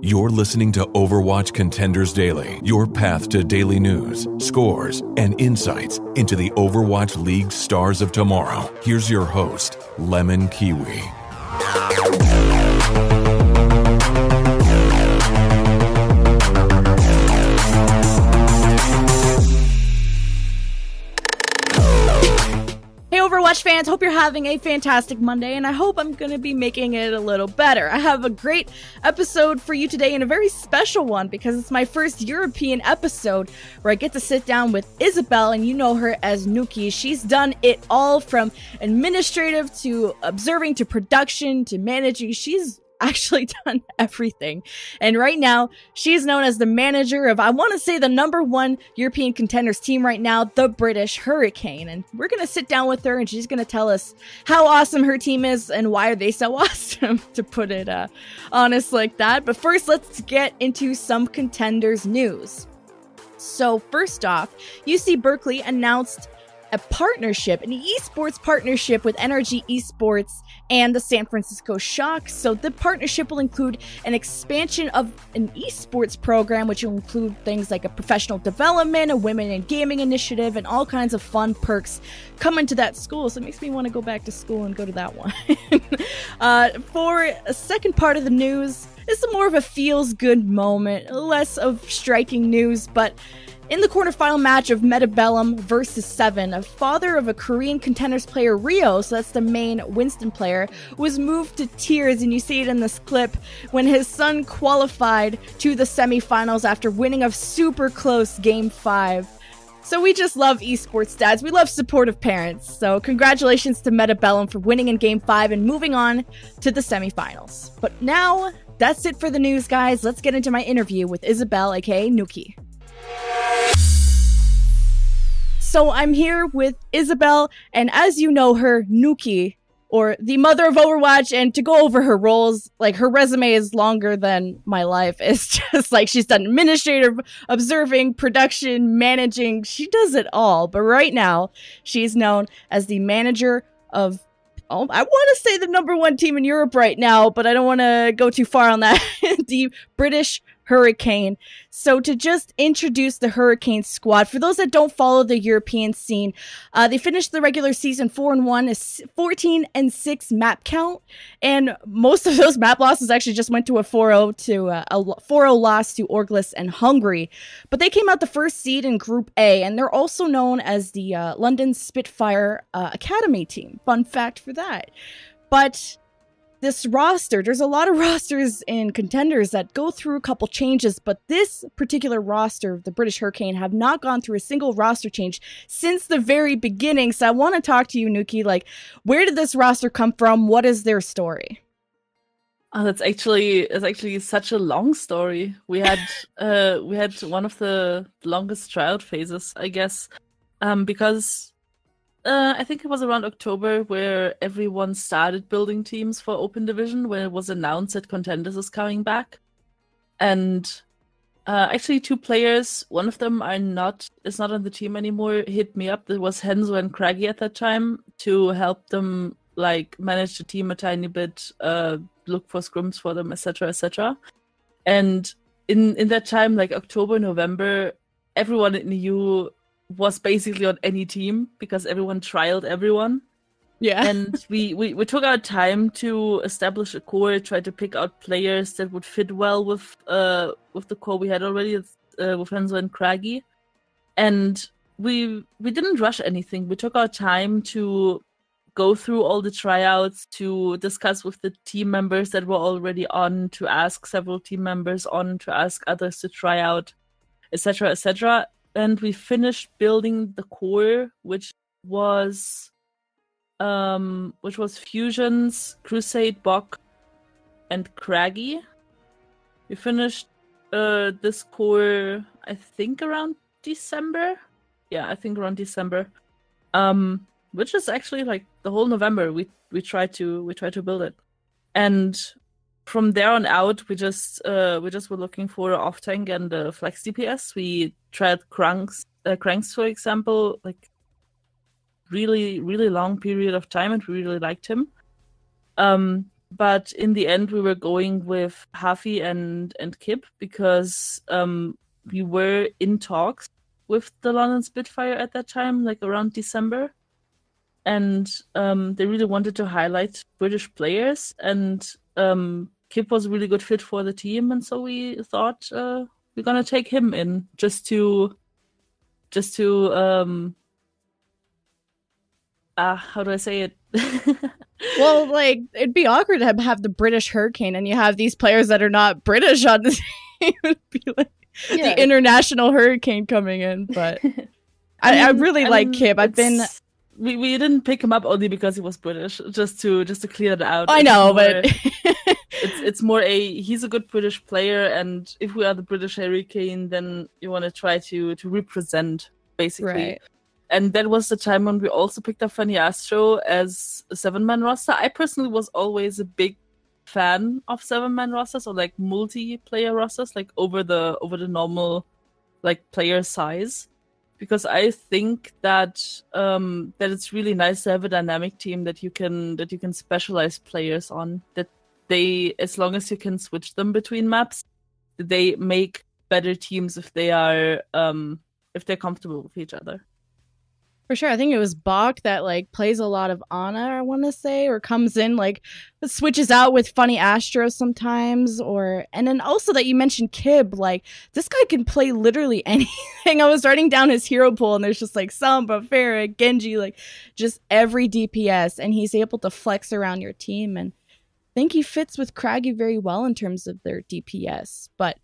You're listening to Overwatch Contenders Daily, your path to daily news, scores, and insights into the Overwatch League stars of tomorrow. Here's your host, LemonKiwi. Overwatch fans, hope you're having a fantastic Monday, and I hope I'm going to be making it a little better. I have a great episode for you today, and a very special one, because it's my first European episode where I get to sit down with Isabelle, and you know her as Noukky. She's done it all, from administrative to observing to production to managing. She's actually done everything, and right now she's known as the manager of, I want to say, the #1 European contenders team right now, the British Hurricane. And we're gonna sit down with her, and she's gonna tell us how awesome her team is and why are they so awesome, to put it honest like that. But first, let's get into some contenders news. So first off, UC Berkeley announced a partnership, an esports partnership with NRG Esports and the San Francisco Shock. So the partnership will include an expansion of an esports program, which will include things like a professional development, a women in gaming initiative, and all kinds of fun perks coming to that school. So it makes me want to go back to school and go to that one. For a second part of the news, it's more of a feels-good moment, less of striking news, but in the quarterfinal match of Metabellum versus Seven, a father of a Korean contenders player, Rio, so that's the main Winston player, was moved to tears, and you see it in this clip, when his son qualified to the semifinals after winning a super close Game 5. So we just love esports dads. We love supportive parents. So congratulations to Metabellum for winning in Game 5 and moving on to the semifinals. But now, that's it for the news, guys. Let's get into my interview with Isabelle, aka Noukky. So I'm here with Isabelle, and as you know her, Noukky, or the mother of Overwatch, and to go over her roles, like, her resume is longer than my life. It's just like, she's done administrative, observing, production, managing, she does it all. But right now, she's known as the manager of, I want to say the #1 team in Europe right now, but I don't want to go too far on that, the British Hurricane. So to just introduce the Hurricane squad, for those that don't follow the European scene, they finished the regular season 4-1, a 14-6 map count, and most of those map losses actually just went to a 4-0 loss to Orglis and Hungary. But they came out the first seed in Group A, and they're also known as the London Spitfire Academy team. Fun fact for that. But this roster, there's a lot of rosters in contenders that go through a couple changes, but this particular roster, the British Hurricane, have not gone through a single roster change since the very beginning. So I want to talk to you, Noukky, like, where did this roster come from? What is their story? Oh, it's actually such a long story. We had one of the longest tryout phases, I guess, because I think it was around October where everyone started building teams for Open Division, when it was announced that Contenders is coming back. And actually 2 players, one of them is not on the team anymore, hit me up. It was Henzo and Craggy at that time, to help them, like, manage the team a tiny bit, look for scrims for them, etc., etc. And in that time, like October, November, everyone in EU was basically on any team, because everyone trialed everyone. Yeah. And we took our time to establish a core, try to pick out players that would fit well with the core we had already, with Henzo and Craggy. And we didn't rush anything. We took our time to go through all the tryouts, to discuss with the team members that were already on, to ask several team members on, to ask others to try out, etc., etc. And we finished building the core, which was Fusions, Crusade, Bok, and Craggy. We finished this core, I think, around December. Yeah, I think around December. Which is actually, like, the whole November we tried to build it. And from there on out, we just were looking for an off tank and a flex DPS. We tried Cranks, for example, like, really, really long period of time, and we really liked him. but in the end we were going with Hafi and Kip because we were in talks with the London Spitfire at that time, like around December. And they really wanted to highlight British players, and Kip was a really good fit for the team, and so we thought we're gonna take him in just to how do I say it? Well, like, it'd be awkward to have the British Hurricane and you have these players that are not British on the team. It would be like the international Hurricane coming in. But I really like Kip. We didn't pick him up only because he was British, just to clear that out. I know, but it's more he's a good British player, and if we are the British Hurricane, then you want to try to represent, basically. Right. And that was the time when we also picked up Fanny Astro as a 7-man roster. I personally was always a big fan of 7-man rosters, or like multiplayer rosters, like over the normal like player size, because I think that that it's really nice to have a dynamic team that you can specialize players on. That they, as long as you can switch them between maps, they make better teams if they're comfortable with each other. For sure. I think it was Bach that like plays a lot of Ana, I want to say, or comes in, like switches out with Funny Astro sometimes, and then also that you mentioned Kib, like this guy can play literally anything. I was writing down his hero pool and there's just like Samba, Farah, Genji, like just every DPS, and he's able to flex around your team, and I think he fits with Craggy very well in terms of their DPS. But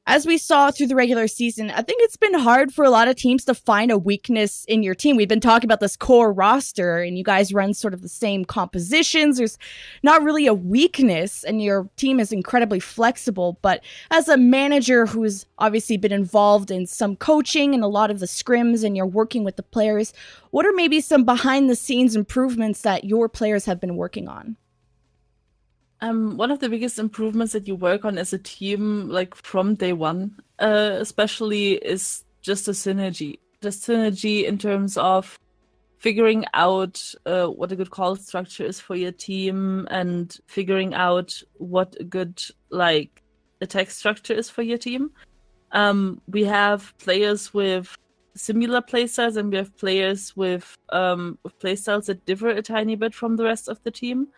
as we saw through the regular season, I think it's been hard for a lot of teams to find a weakness in your team. We've been talking about this core roster, and you guys run sort of the same compositions. There's not really a weakness, and your team is incredibly flexible. But as a manager who's obviously been involved in some coaching and a lot of the scrims, and you're working with the players, what are maybe some behind-the-scenes improvements that your players have been working on? One of the biggest improvements that you work on as a team, like from day one, especially, is just the synergy. Just synergy in terms of figuring out what a good call structure is for your team, and figuring out what a good like attack structure is for your team. We have players with similar playstyles, and we have players with playstyles that differ a tiny bit from the rest of the team.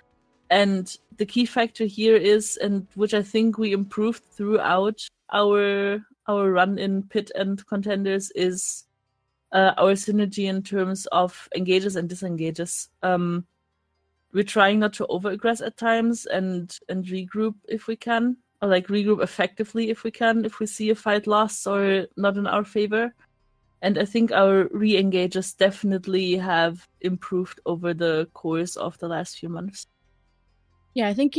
And the key factor here is, and which I think we improved throughout our run in Pit and Contenders, is our synergy in terms of engages and disengages. We're trying not to over-aggress at times and regroup if we can, or like regroup effectively if we can, if we see a fight lost or not in our favor. And I think our re-engages definitely have improved over the course of the last few months. Yeah, I think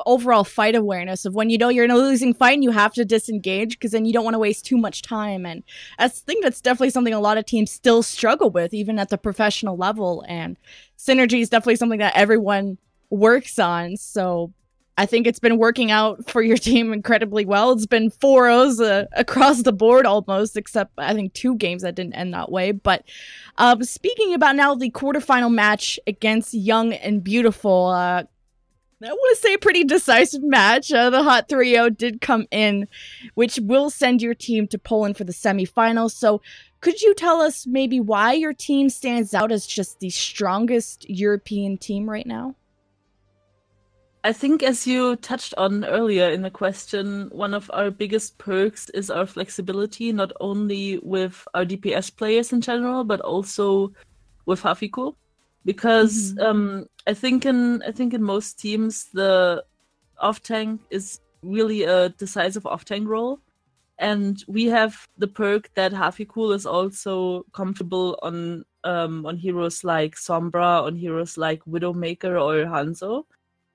overall fight awareness of when you know you're in a losing fight and you have to disengage, because then you don't want to waste too much time. And I think that's definitely something a lot of teams still struggle with, even at the professional level. And synergy is definitely something that everyone works on. So I think it's been working out for your team incredibly well. It's been 4-0s across the board almost, except I think 2 games that didn't end that way. But speaking about now the quarterfinal match against Young and Beautiful, I want to say a pretty decisive match. The Hot 3-0 did come in, which will send your team to Poland for the semifinals. So could you tell us maybe why your team stands out as just the strongest European team right now? I think, as you touched on earlier in the question, one of our biggest perks is our flexibility, not only with our DPS players in general, but also with Hafiko. Because I think in most teams the off tank is really a decisive off tank role, and we have the perk that Hafiko is also comfortable on heroes like Sombra, on heroes like Widowmaker or Hanzo,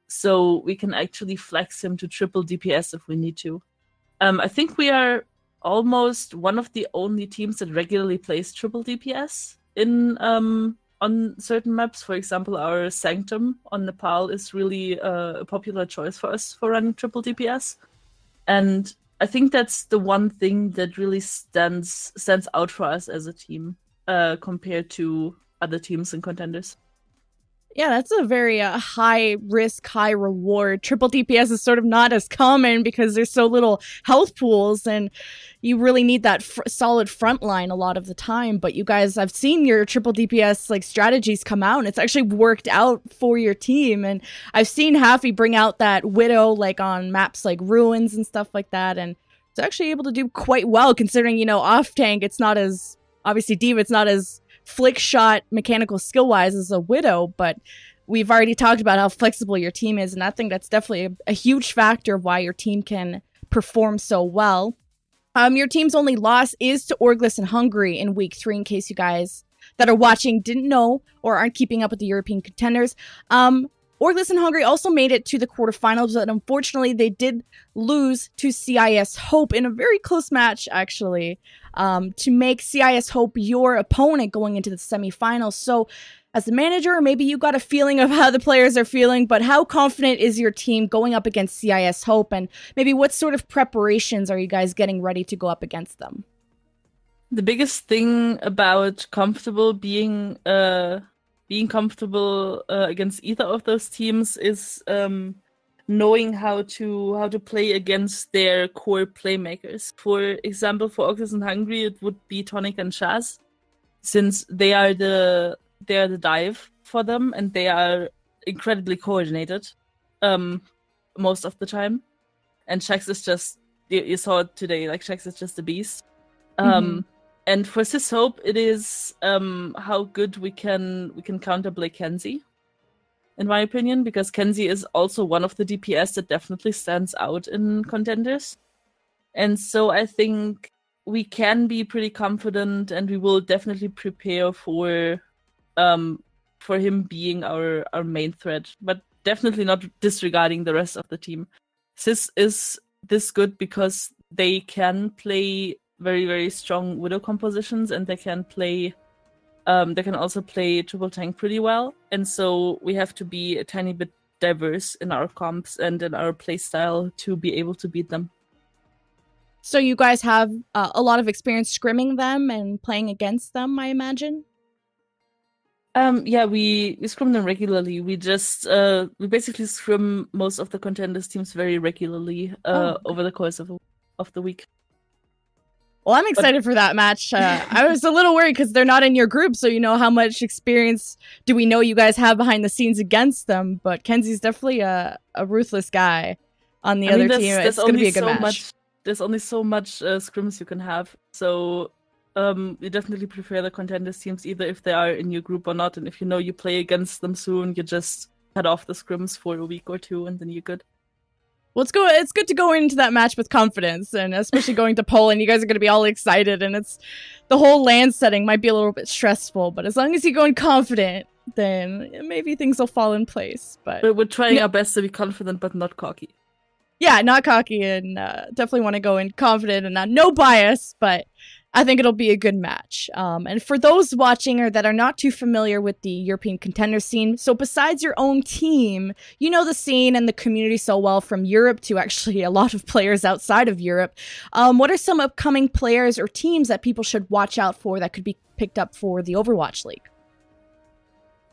so we can actually flex him to triple DPS if we need to. I think we are almost one of the only teams that regularly plays triple DPS in on certain maps. For example, our Sanctum on Nepal is really a popular choice for us for running triple DPS. And I think that's the one thing that really stands out for us as a team compared to other teams and contenders. Yeah, that's a very high risk, high reward. Triple DPS is sort of not as common because there's so little health pools, and you really need that solid front line a lot of the time. But you guys, I've seen your triple DPS like strategies come out, and it's actually worked out for your team. And I've seen Haffy bring out that Widow like on maps like Ruins and stuff like that, and it's actually able to do quite well considering, you know, off tank. It's not as obviously Diva. It's not as flick shot mechanical skill wise as a Widow, but we've already talked about how flexible your team is, and I think that's definitely a huge factor of why your team can perform so well. Your team's only loss is to Orglis in Hungary in week 3, in case you guys that are watching didn't know or aren't keeping up with the European contenders. Orglis and Hungary also made it to the quarterfinals, but unfortunately they did lose to CIS Hope in a very close match, actually, to make CIS Hope your opponent going into the semifinals. So as a manager, maybe you got a feeling of how the players are feeling, but how confident is your team going up against CIS Hope, and maybe what sort of preparations are you guys getting ready to go up against them? The biggest thing about being comfortable against either of those teams is knowing how to play against their core playmakers. For example, for Orglis and Hungary, it would be Tonic and Shaz, since they are the dive for them, and they are incredibly coordinated most of the time. And Shax is just, you saw it today, like Shax is just a beast. And for CIS Hope, it is how good we can counterplay Kenzie, in my opinion, because Kenzie is also one of the DPS that definitely stands out in contenders. And so I think we can be pretty confident, and we will definitely prepare for him being our main threat, but definitely not disregarding the rest of the team. CIS is this good because they can play very, very strong Widow compositions, and they can also play triple tank pretty well. And so we have to be a tiny bit diverse in our comps and in our playstyle to be able to beat them. So you guys have a lot of experience scrimming them and playing against them, I imagine? Yeah, we scrim them regularly. We basically scrim most of the contenders teams very regularly over the course of the week. Well, I'm excited for that match. I was a little worried because they're not in your group, so you know how much experience do we know you guys have behind the scenes against them. But Kenzie's definitely a ruthless guy on the other team. It's going to be a good match. There's only so much scrims you can have, so you definitely prefer the contenders teams, either if they are in your group or not. And if you know you play against them soon, you just head off the scrims for a week or two, and then you're good. Well, it's good to go into that match with confidence, and especially going to Poland, you guys are going to be all excited, and it's the whole land setting might be a little bit stressful, but as long as you go in confident, then maybe things will fall in place. But we're trying our best to be confident, but not cocky. Yeah, not cocky, and definitely want to go in confident and no bias, but I think it'll be a good match. And for those watching or that are not too familiar with the European contender scene, so besides your own team, you know the scene and the community so well from Europe to actually a lot of players outside of Europe. What are some upcoming players or teams that people should watch out for that could be picked up for the Overwatch League?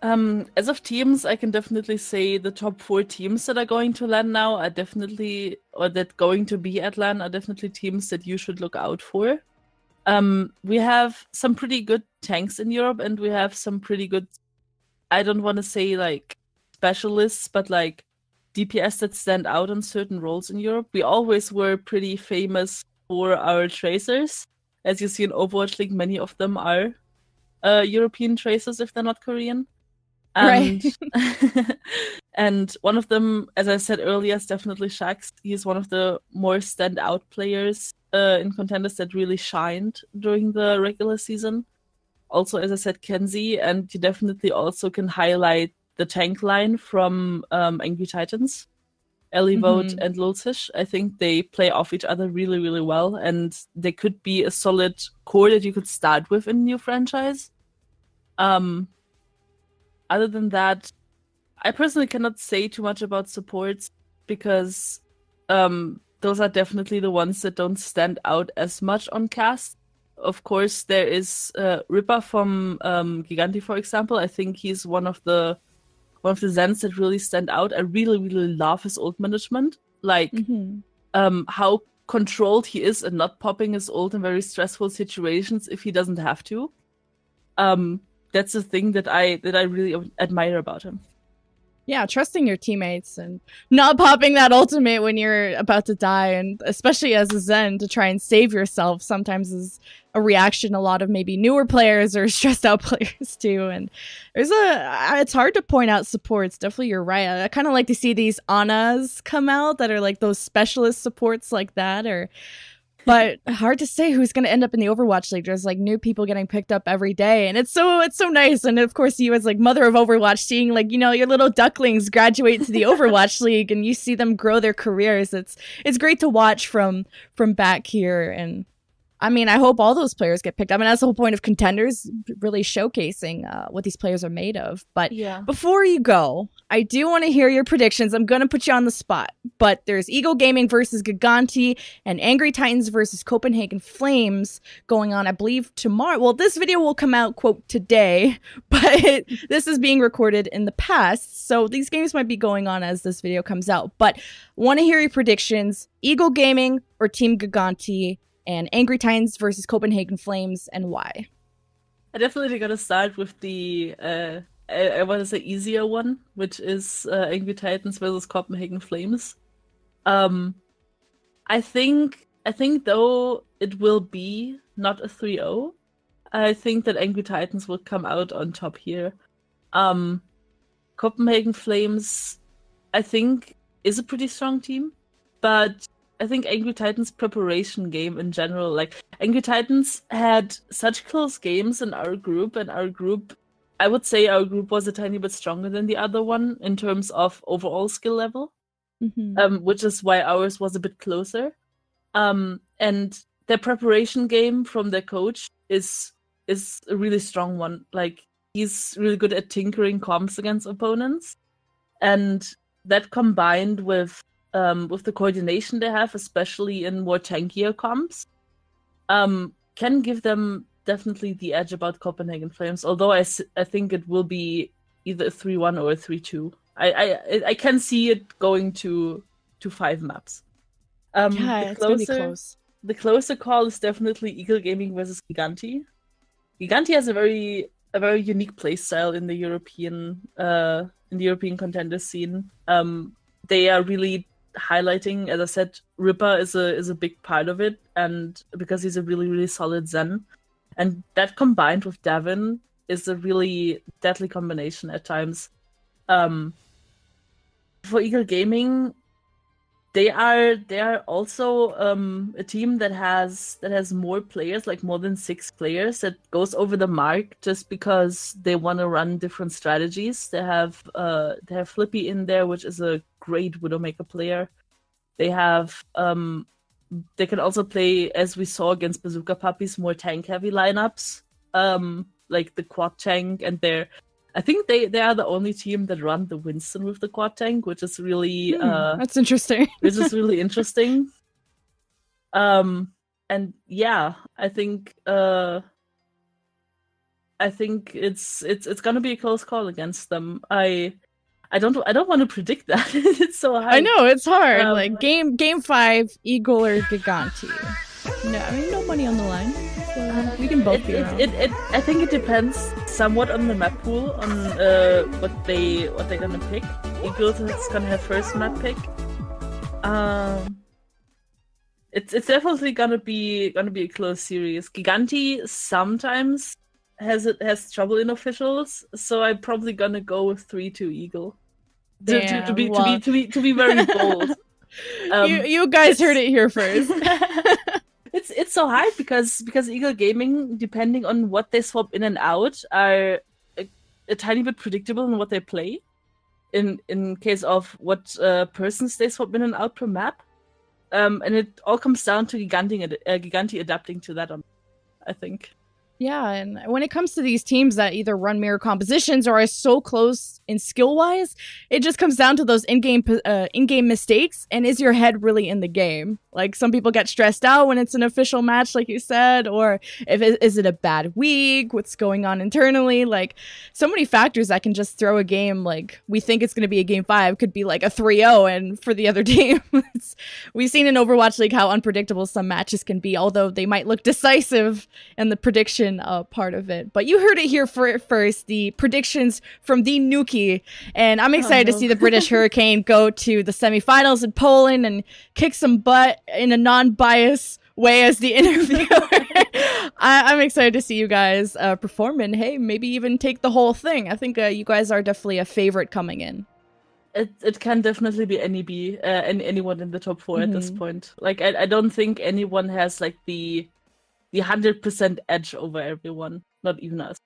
As of teams, I can definitely say the top 4 teams that are going to LAN now are definitely, or that going to be at LAN are definitely teams that you should look out for. We have some pretty good tanks in Europe, and we have some pretty good, I don't want to say like specialists, but like DPS that stand out on certain roles in Europe. We always were pretty famous for our tracers. As you see in Overwatch League, many of them are European tracers if they're not Korean. And, right. And one of them, as I said earlier, is definitely Shax. He's one of the more standout players in contenders that really shined during the regular season. Also, as I said, Kenzie, and you definitely also can highlight the tank line from Angry Titans, Ellie Vote and Lultish. I think they play off each other really, really well, and they could be a solid core that you could start with in your franchise. Other than that, I personally cannot say too much about supports because those are definitely the ones that don't stand out as much on cast. Of course, there is Ripper from Giganti, for example. I think he's one of the Zens that really stand out. I really, really love his ult management. Like, how controlled he is and not popping his ult in very stressful situations if he doesn't have to. That's the thing that I really admire about him. Yeah, trusting your teammates and not popping that ultimate when you're about to die, and especially as a Zen to try and save yourself sometimes is a reaction a lot of maybe newer players or stressed out players do. And it's hard to point out supports. Definitely, you're right. I kind of like to see these Anas come out that are like those specialist supports like that, but hard to say who's going to end up in the Overwatch League. There's like new people getting picked up every day, and it's so nice. And of course, you as like mother of Overwatch, seeing like, you know, your little ducklings graduate to the Overwatch League, and you see them grow their careers. It's great to watch from back here. And I mean, I hope all those players get picked up. And that's the whole point of Contenders, really showcasing what these players are made of. But before you go, I do want to hear your predictions. I'm going to put you on the spot. But there's Eagle Gaming versus Giganti and Angry Titans versus Copenhagen Flames going on, I believe, tomorrow. Well, this video will come out, quote, today. But this is being recorded in the past. So these games might be going on as this video comes out. But want to hear your predictions. Eagle Gaming or Team Giganti? And Angry Titans versus Copenhagen Flames, and why? I definitely gotta start with the I want to say easier one, which is Angry Titans versus Copenhagen Flames. I think though it will be not a 3-0. I think that Angry Titans will come out on top here. Copenhagen Flames, I think, is a pretty strong team, but I think Angry Titans' preparation game in general, like Angry Titans had such close games in our group, and I would say our group was a tiny bit stronger than the other one in terms of overall skill level, which is why ours was a bit closer. And their preparation game from their coach is a really strong one. Like, he's really good at tinkering comps against opponents, and that combined with the coordination they have, especially in more tankier comps, can give them definitely the edge about Copenhagen Flames. Although I think it will be either a 3-1 or a 3-2. I can see it going to 5 maps. It's gonna be close. The closer call is definitely Eagle Gaming versus Giganti. Giganti has a very unique playstyle in the European contender scene. They are really highlighting, as I said, Ripper is a big part of it, and because he's a really, really solid Zen. And that combined with Davin is a really deadly combination at times. For Eagle Gaming, they are also a team that has more players, like more than 6 players, that goes over the mark just because they want to run different strategies. They have Flippy in there, which is a great Widowmaker player. They have they can also play, as we saw against Bazooka Puppies, more tank heavy lineups, like the quad tank, and I think they are the only team that run the Winston with the quad tank, which is really that's interesting. Which is really interesting. And yeah, I think it's gonna be a close call against them. I don't want to predict that. It's so hard. I know, it's hard. Like game 5, Eagle or Giganti. No, I mean, no money on the line. So we can both be wrong. I think it depends somewhat on the map pool, on what they're gonna pick. Eagles is gonna have first map pick. It's definitely gonna be a close series. Giganti sometimes has trouble in officials, so I'm probably gonna go with 3-2 Eagle. To be very bold. You guys heard it here first. It's so hard because Eagle Gaming, depending on what they swap in and out, are a tiny bit predictable in what they play. In case of what persons they swap in and out per map, and it all comes down to Giganti adapting to that. I think. Yeah, and when it comes to these teams that either run mirror compositions or are so close in skill-wise, it just comes down to those in-game mistakes, and is your head really in the game? Like, some people get stressed out when it's an official match, like you said, or is it a bad week? What's going on internally? Like, so many factors that can just throw a game. Like, we think it's going to be a game 5, could be like a 3-0, and for the other team, we've seen in Overwatch League how unpredictable some matches can be, although they might look decisive in the prediction part of it. But you heard it here first, the predictions from the Noukky, and I'm excited to see the British Hurricane go to the semifinals in Poland and kick some butt in a non-biased way as the interviewer. I'm excited to see you guys perform and, hey, maybe even take the whole thing. I think you guys are definitely a favorite coming in. It can definitely be anyone in the top 4 at this point. Like, I don't think anyone has like the 100% edge over everyone, not even us.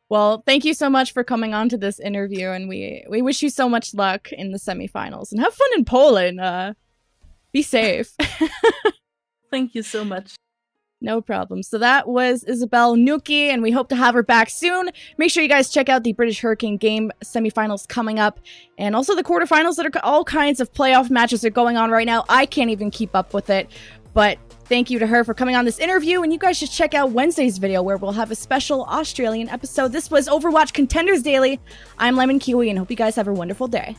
Well, thank you so much for coming on to this interview, and we wish you so much luck in the semifinals, and have fun in Poland. Be safe. Thank you so much. No problem. So that was Isabelle Noukky, and we hope to have her back soon. Make sure you guys check out the British Hurricane game semifinals coming up, and also the quarterfinals. That are all kinds of playoff matches are going on right now. I can't even keep up with it, but thank you to her for coming on this interview, and you guys should check out Wednesday's video where we'll have a special Australian episode. This was Overwatch Contenders Daily. I'm LemonKiwi, and hope you guys have a wonderful day.